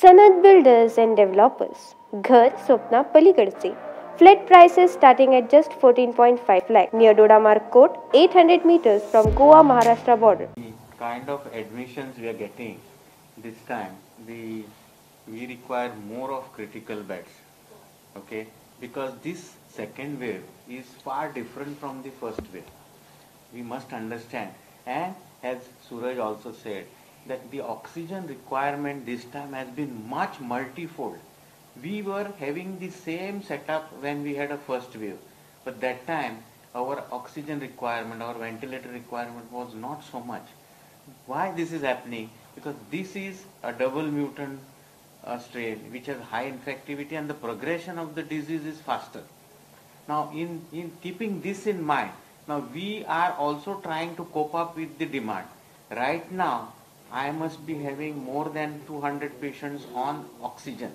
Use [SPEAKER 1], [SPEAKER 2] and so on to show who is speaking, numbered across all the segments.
[SPEAKER 1] सनद builders and developers घर स्वप्ना पलीकडचे flat prices starting at just 14.5 lakh near Dodamarg Court, 800 meters from Goa Maharashtra border.
[SPEAKER 2] The kind of admissions we are getting this time, we require more of critical beds, okay? Because this second wave is far different from the first wave. We must understand, and as Suraj also said, that the oxygen requirement this time has been much multifold. We were having the same setup when we had a first wave, but that time our oxygen requirement, our ventilator requirement was not so much. Why this is happening? Because this is a double mutant strain which has high infectivity and the progression of the disease is faster. Now in keeping this in mind, now we are also trying to cope up with the demand. Right now I must be having more than 200 patients on oxygen,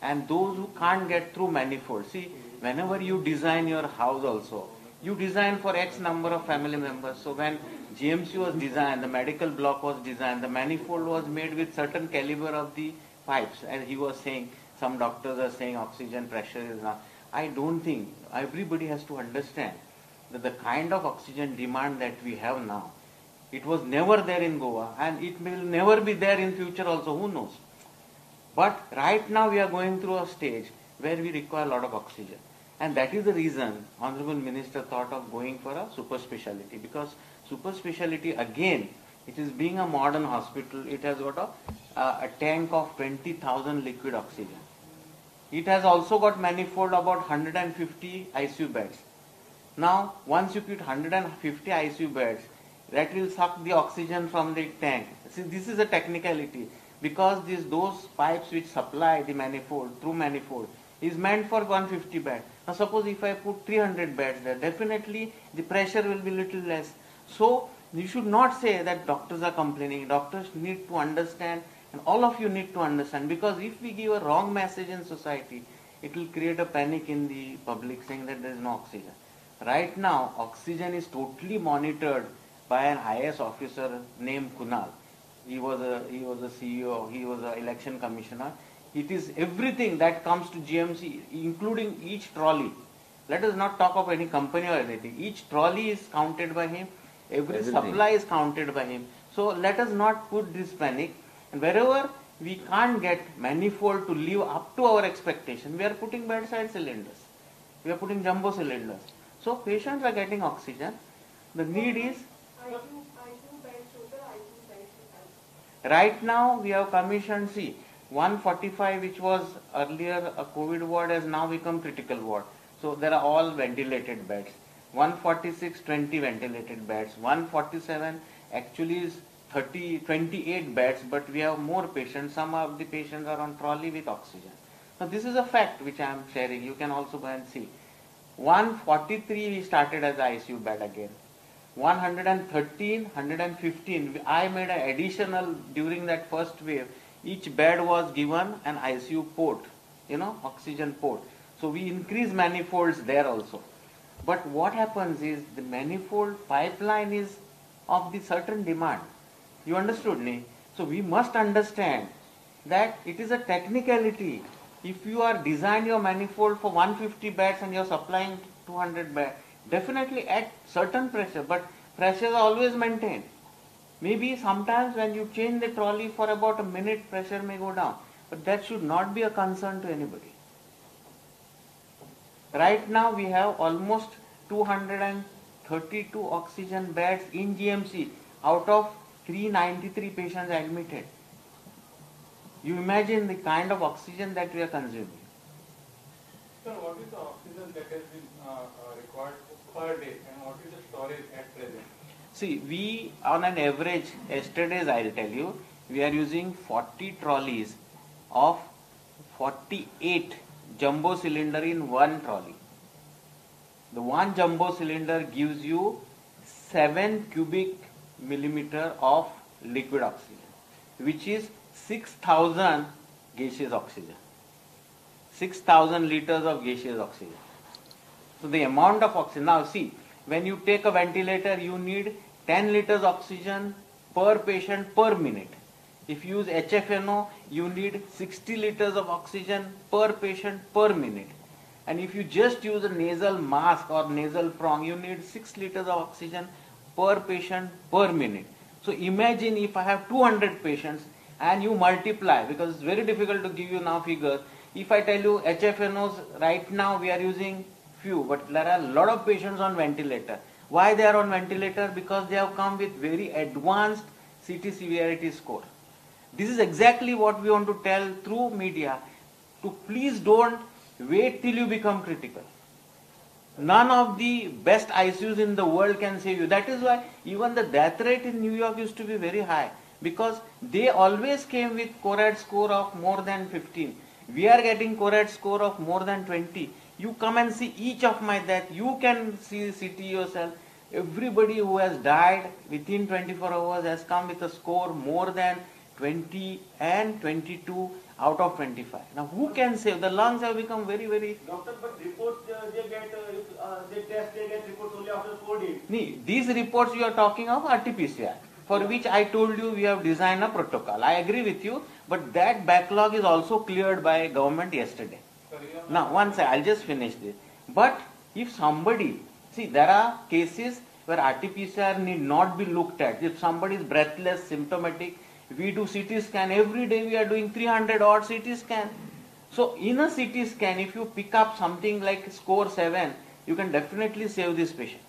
[SPEAKER 2] and those who can't get through manifold. See, whenever you design your house also, you design for X number of family members. So when GMC was designed, the medical block was designed, the manifold was made with certain caliber of the pipes. And he was saying, some doctors are saying oxygen pressure is not. I don't think, everybody has to understand that the kind of oxygen demand that we have now, it was never there in Goa and it will never be there in future also, who knows. But right now we are going through a stage where we require a lot of oxygen. And that is the reason Honorable Minister thought of going for a super speciality, because super speciality again, it is being a modern hospital, it has got a tank of 20,000 liquid oxygen. It has also got manifold about 150 ICU beds. Now once you put 150 ICU beds, that will suck the oxygen from the tank. See, this is a technicality, because those pipes which supply the manifold through manifold is meant for 150 beds. Now suppose if I put 300 beds there, definitely the pressure will be little less. So you should not say that doctors are complaining. Doctors need to understand, and all of you need to understand, because if we give a wrong message in society, it will create a panic in the public saying that there is no oxygen. Right now oxygen is totally monitored by an IAS officer named Kunal. He was a CEO, he was an election commissioner. It is everything that comes to GMC, including each trolley. Let us not talk of any company or anything. Each trolley is counted by him. Every supply is counted by him. So let us not put this panic. And wherever we can't get manifold to live up to our expectation, we are putting bedside cylinders. We are putting jumbo cylinders. So patients are getting oxygen. The need is, right now we have commissioned, see, 145 which was earlier a COVID ward has now become critical ward. So there are all ventilated beds. 146, 20 ventilated beds. 147 actually is 28 beds, but we have more patients. Some of the patients are on trolley with oxygen. Now this is a fact which I am sharing. You can also go and see. 143 we started as ICU bed again. 113, 115, I made an additional during that first wave. Each bed was given an ICU port, oxygen port. So we increase manifolds there also. But what happens is the manifold pipeline is of the certain demand. You understood me? So we must understand that it is a technicality. If you are design your manifold for 150 beds and you are supplying 200 beds, definitely at certain pressure, but pressure is always maintained. Maybe sometimes when you change the trolley for about a minute, pressure may go down, but that should not be a concern to anybody. Right now we have almost 232 oxygen beds in GMC out of 393 patients admitted. You imagine the kind of oxygen that we are consuming.
[SPEAKER 3] Sir, what is the oxygen that has been required per day, and what is the storage at present?
[SPEAKER 2] See, we on an average, yesterday's I'll tell you, we are using 40 trolleys of 48 jumbo cylinder in one trolley. The one jumbo cylinder gives you 7 cubic millimeter of liquid oxygen, which is 6,000 gaseous oxygen. 6,000 liters of gaseous oxygen. So the amount of oxygen, now see, when you take a ventilator, you need 10 liters oxygen per patient per minute. If you use HFNO, you need 60 liters of oxygen per patient per minute. And if you just use a nasal mask or nasal prong, you need 6 liters of oxygen per patient per minute. So imagine if I have 200 patients and you multiply, because it's very difficult to give you now figures. If I tell you HFNOs right now we are using few, but there are a lot of patients on ventilator. Why they are on ventilator? Because they have come with very advanced CT severity score. This is exactly what we want to tell through media, to please don't wait till you become critical. None of the best ICUs in the world can save you. That is why even the death rate in New York used to be very high, because they always came with CORAD score of more than 15. We are getting CORAD score of more than 20. You come and see each of my death. You can see CT yourself. Everybody who has died within 24 hours has come with a score more than 20 and 22 out of 25. Now who can save? The lungs have become very, very...
[SPEAKER 4] Doctor, but reports they get, they test, they get reports only after 4 days.
[SPEAKER 2] These reports you are talking of RT-PCR, for which I told you we have designed a protocol. I agree with you, but that backlog is also cleared by government yesterday. Now, one second, I'll just finish this. But if somebody, see, there are cases where RT-PCR need not be looked at. If somebody is breathless, symptomatic, we do CT scan. Every day we are doing 300 odd CT scan. So in a CT scan, if you pick up something like score 7, you can definitely save this patient.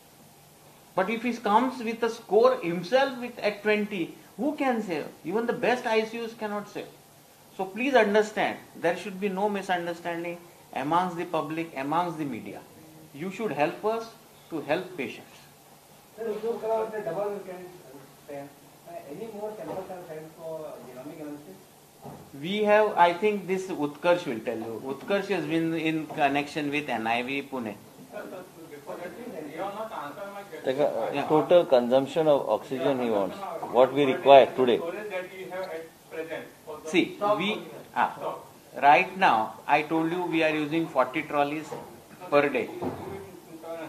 [SPEAKER 2] But if he comes with a score himself at 20, who can save? Even the best ICUs cannot save. So please understand, there should be no misunderstanding amongst the public, amongst the media. You should help us to help patients.
[SPEAKER 4] Any more samples are sent for genomic analysis?
[SPEAKER 2] We have, I think this Utkarsh will tell you. Utkarsh has been in connection with NIV Pune.
[SPEAKER 3] Before that, you have not answered my question.
[SPEAKER 2] Yeah.
[SPEAKER 5] Total consumption of oxygen he wants. What we require today.
[SPEAKER 3] Storage that you have at present for the
[SPEAKER 2] See,
[SPEAKER 3] stock.
[SPEAKER 2] right now, I told you we are using 40 trolleys per day.
[SPEAKER 3] You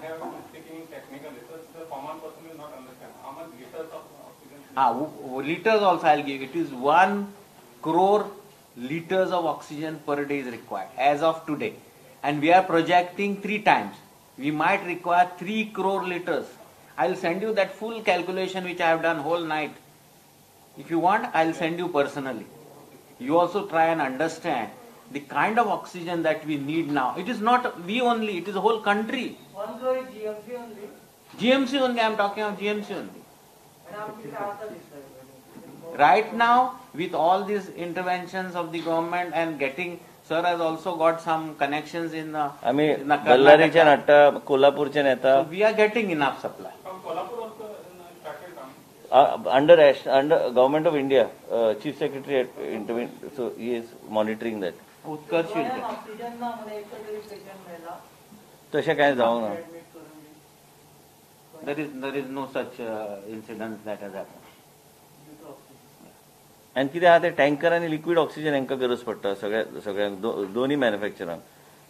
[SPEAKER 3] have speaking technical research, the common person will not understand how much liters of oxygen.
[SPEAKER 2] Liters also I'll give. It is 1 crore liters of oxygen per day is required as of today. And we are projecting 3 times. We might require 3 crore liters. I'll send you that full calculation which I have done whole night. If you want, I'll send you personally. You also try and understand the kind of oxygen that we need now. It is not we only, it is the whole country.
[SPEAKER 4] 1 crore is GMC only.
[SPEAKER 2] GMC only, I am talking of GMC only. Right now, with all these interventions of the government and getting, sir has also got some connections in
[SPEAKER 5] आम्ही
[SPEAKER 2] in
[SPEAKER 5] बल्लारीच्या
[SPEAKER 2] Karnataka.
[SPEAKER 5] नाटा कोल्हापूरच्या नेता
[SPEAKER 2] So we are getting enough supply.
[SPEAKER 3] From Kolhapur also started come.
[SPEAKER 5] under government of India, chief secretary intervened, so he is monitoring that.
[SPEAKER 2] Utkarsh will get.
[SPEAKER 4] Oxygen ना मला एक तरी patient मिळाला.
[SPEAKER 5] तशें काय जावंक ना.
[SPEAKER 2] There is no such incident that has happened.
[SPEAKER 5] आनी कितें आहा तें टँकर आनी लिक्वीड ऑक्सिजन हांकां गरज पडटा सगळ्यांक दोन्ही मॅन्युफॅक्चरांक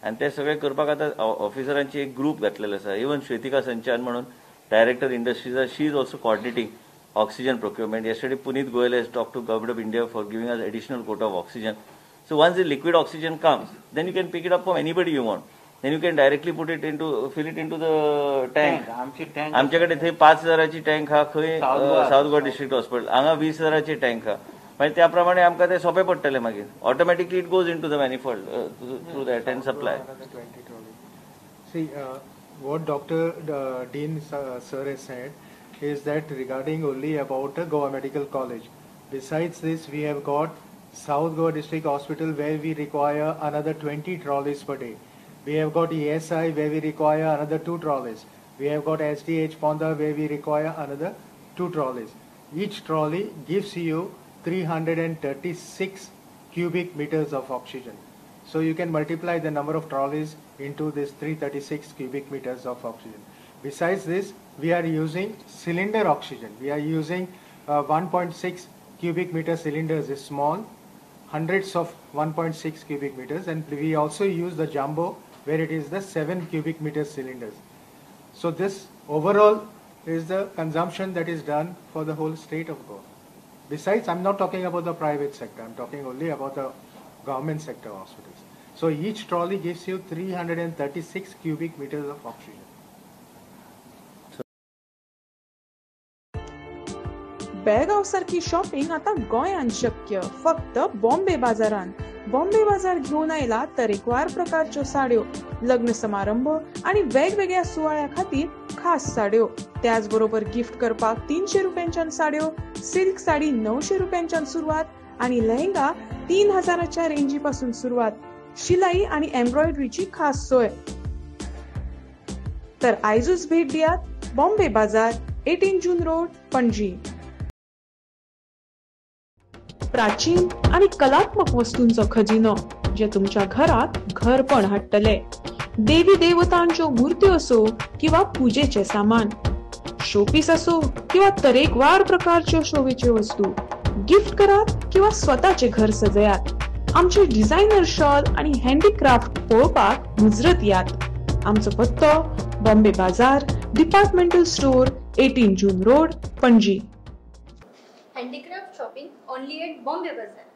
[SPEAKER 5] आनी ते सगळे करपाक आतां ऑफिसरांची एक ग्रुप घातलेलो आसा. इवन श्वेतिका संचान म्हणून director industries she is also coordinating oxygen procurement. Yesterday Puneet Goyal has talked to government of India for giving us additional quota of oxygen. So once the liquid oxygen comes, then you can pick it up from anybody you want. Then you can directly fill it into the tank.
[SPEAKER 2] आमची tank
[SPEAKER 5] आमच्याकडे थंय 5,000ची tank हा खंय
[SPEAKER 2] south
[SPEAKER 5] south Goa district hospital हांगा 20,000ची tank हा. मागीर त्या प्रमाणे आमकां ते सोंपें पडटलें मागीर automatically it goes into the manifold through that and supply.
[SPEAKER 6] See, what Dr. Dean sir has said is that regarding only about the Goa Medical College. Besides this, we have got South Goa District Hospital where we require another 20 trolleys per day. We have got ESI where we require another 2 trolleys. We have got SDH Ponda where we require another 2 trolleys. Each trolley gives you 336 cubic meters of oxygen. So you can multiply the number of trolleys into this 336 cubic meters of oxygen. Besides this, we are using cylinder oxygen. We are using 1.6 cubic meter cylinders, is small, hundreds of 1.6 cubic meters, and we also use the jumbo where it is the 7 cubic meter cylinders. So this overall is the consumption that is done for the whole state of Goa. Besides, I'm not talking about the private sector. I'm talking only about the government sector hospitals. So each trolley gives you 336 cubic meters of oxygen.
[SPEAKER 7] Belgaum सारखी shopping आता गोंयांत शक्य फक्त बॉम्बे बाजारांत. बॉम्बे बाजार घेऊन आयला तरेकवार प्रकारच्यो साड्यो, लग्न समारंभ आणि वेगवेगळ्या सुवाळ्या खातीर खास साड्यो. त्याच बरोबर गिफ्ट करपाक 300 रुपयांच्यान साड्यो, सिल्क साडी 900 रुपयांच्यान सुरवात आणि लेहंगा 3000च्या रेंजी पासून सुरवात. शिलाई आणि एम्ब्रॉयडरीची खास सोय. तर आयजूच भेट दियात बॉम्बे बाजार, 18 जून रोड, पणजी. प्राचीन आणि कलात्मक वस्तूंचो खजिनो जे तुमच्या घरात घरपण हाडटले. देवी देवतांच्यो मूर्त्यो असो किंवा पूजेचे सामान, शोपीस असो किंवा तरेकवार प्रकारच्यो शोभेच्यो वस्तू, गिफ्ट करात किंवा स्वतःचे घर सजयात. आमचे डिझायनर शॉल आणि हँडीक्राफ्ट पळोवपाक मुजरत यात. आमचो पत्तो Bombay Bazaar, departmental store, 18 June road, Panaji.
[SPEAKER 8] Handicraft shopping only at Bombay Bazaar.